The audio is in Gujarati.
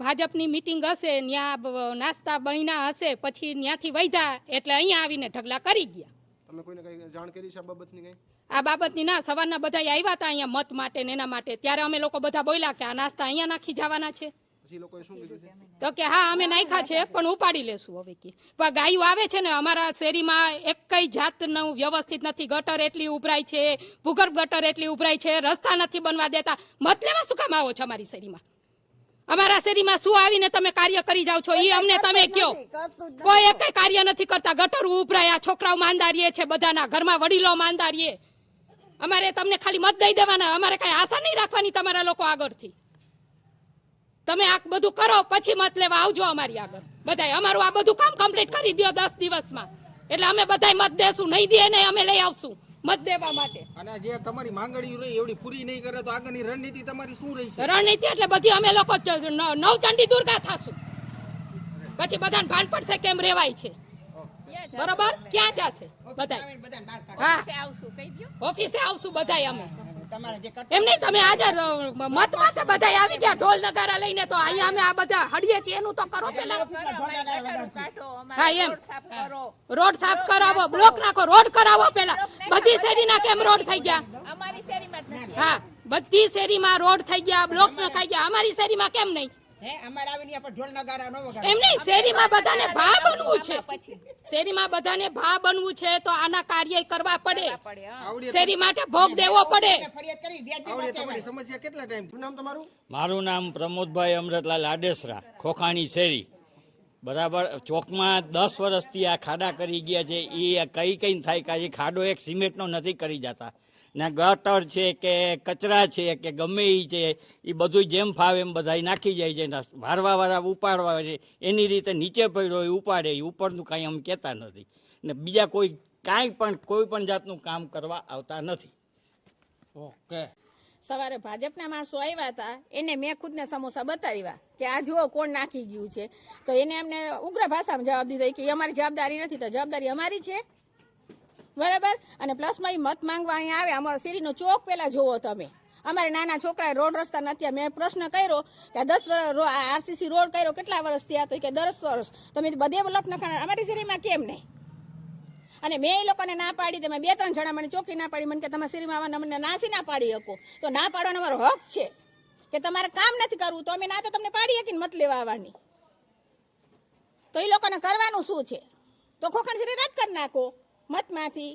ભાજપની મિટિંગ હશે ત્યાં નાસ્તા બન્યા હશે પછી ત્યાંથી વૈધા એટલે અહીંયા આવીને ઢગલા કરી ગયા. તમે કોઈને કઈ જાણ કરી છે આ બાબતની કઈ? આ બાબતની ના, સવારના બધા આવ્યા હતા અહીંયા મત માટે ને એના માટે, ત્યારે અમે લોકો બધા બોલ્યા કે આ નાસ્તા અહીંયા નાખી જવાના છે. પછી લોકોએ શું કીધું છે? તો કે હા અમે નાખ્યા છે પણ ઉપાડી લેશું હવે કે. પણ ગાયો આવે છે ને અમારા શેરીમાં એકઈ જાતનું વ્યવસ્થિત નથી. ગટર એટલી ઉભરાય છે, ભૂગર્ભ ગટર એટલી ઉભરાય છે, રસ્તા નથી બનવા દેતા. મત લેવા શું કામ આવો છો અમારી શેરીમાં? અમારા શેરીમાં શું આવીને તમે કાર્ય કરી જાવ છો એ અમને તમે કયો. કોઈ એકઈ કાર્ય નથી કરતા. ગટર ઉભરાયા, છોકરાઓ માંદારીએ છે, બધાના ઘરમાં વડીલો માંદારીએ. અમારે તમને ખાલી મત દઈ દેવાના, અમારે કઈ આશા નહીં રાખવાની તમારા લોકો આગળથી. તમે આ બધું કરો પછી મત લેવા આવજો અમારી આગળ. બધાય અમારું આ બધું કામ કમ્પ્લીટ કરી દો 10 દિવસમાં, એટલે અમે બધાય મત દેશું. નહીં દે ને અમે લઈ આવશું મત દેવા માટે. અને જે તમારી માંગણીઓ રહી એવડી પૂરી નહીં કરે તો આગળની રણનીતિ તમારી શું રહેશે? રણનીતિ એટલે બધી અમે લોકો નવચંડી દુર્ગા થાશું. પછી બધાને ભાન પડશે કેમ રેવાય છે. બરોબર, ક્યાં જશે બધાય? હા, ઓફિસે આવશું બધાય અમે. એમ નહીં, તમે આજે મત માટે બધા આવી ગયા ઢોલ નગારા લઈને, તો અહીંયા અમે આ બધા હડીએ છીએ એનું તો કરો પેલા. હા, એમ રોડ સાફ કરાવો, બ્લોક નાખો, રોડ કરાવો પેલા. બધી શેરીના કેમ રોડ થઈ ગયા? હા, બધી શેરીમાં રોડ થઈ ગયા, બ્લોક્સ નખાઈ ગયા. અમારી શેરીમાં કેમ નહીં? એમ નહીં, શેરીમાં બધાને ભા બનવું છે. શેરીમાં બધાને ભા બનવું છે તો આના કાર્ય કરવા પડે. શેરી માટે ભોગ દેવો પડે. સમસ્યા કેટલા ટાઈમ? શું નામ તમારું? મારું નામ પ્રમોદભાઈ અમૃતલાલ આડેસરા, ખોખાણી શેરી. બરાબર, ચોકમાં 10 વર્ષથી આ ખાડા કરી ગયા છે. એ કઈ થાય કે ખાડો એક સિમેન્ટનો નથી કરી જતા. ને ગટર છે કે કચરા છે કે ગમે એ છે એ બધું જેમ ફાવે એમ બધા નાખી જાય છે. વારવા ઉપાડવા છે એની રીતે નીચે પડ્યો એ ઉપાડે, એ ઉપરનું કાંઈ અમે કહેતા નથી. ને બીજા કોઈ પણ જાતનું કામ કરવા આવતા નથી. ઓકે, સવારે ભાજપના માણસો આવ્યા હતા, એને મેં ખુદને સમોસા બતાવ્યા કે આ જુઓ કોણ નાખી ગયું છે. તો એને એમને ઉગ્ર ભાષામાં જવાબ દીધો કે અમારી જવાબદારી નથી. તો જવાબદારી અમારી છે, બરાબર. અને પ્લસમાં એ મત માંગવા અહીંયા આવે. અમારો શેરીનો ચોક પહેલાં જોવો તમે. અમારે નાના છોકરાએ રોડ રસ્તા નથી. મેં પ્રશ્ન કર્યો કે 10 વર્ષ આરસીસી રોડ કર્યો કેટલા વર્ષ થયા? તો કે 10 વર્ષ. તમે બધે બ્લોક નખાના, અમારી શેરીમાં કેમ નહીં? અને મેં એ લોકોને ના પાડી. તમે 2-3 જણા મને ચોખ્ખી ના પાડી. મને કે તમારા શેરીમાં આવવાના, મને નાસી ના પાડી શકો. તો ના પાડવાનો અમારો હક છે કે તમારે કામ નથી કરવું તો અમે ના તો તમને પાડી શકીને મત લેવા આવવાની. તો એ લોકોને કરવાનું શું છે? તો ખોખણ શેરી રદ કરી નાખો મતમાંથી.